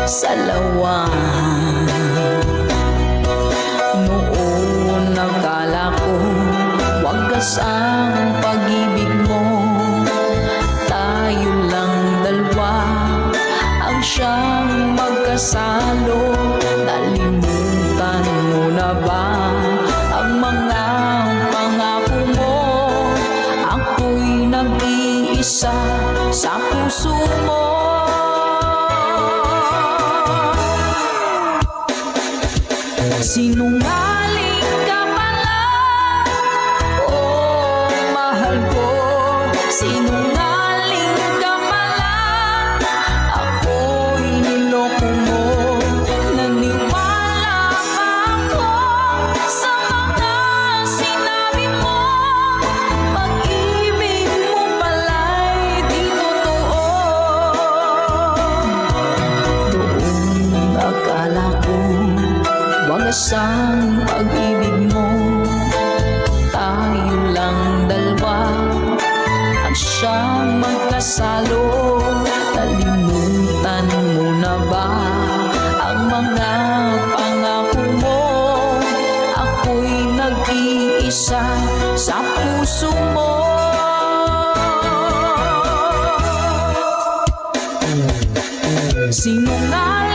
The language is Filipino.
sa lawan. Noon akala ko wagas ang pag-ibig mo, tayo lang dalawa ang siyang magkasalo. Nalimutan mo na ba ang mga pangako mo? Ako'y nag-iisa sa puso mo. Sinungaling ka pala, oh mahal ko. Sinungaling ka pala, ako'y niloko mo. Naniwala pa ako sa mga sinabi mo. Pag-ibig mo pala'y di totoo. Doon akala ko wagas ang pag-ibig mo, tayo lang dalawa ang siyang magkasalo. Nalimutan mo na ba ang mga pangako mo? Ako'y nag-iisa sa puso mo. Sinungaling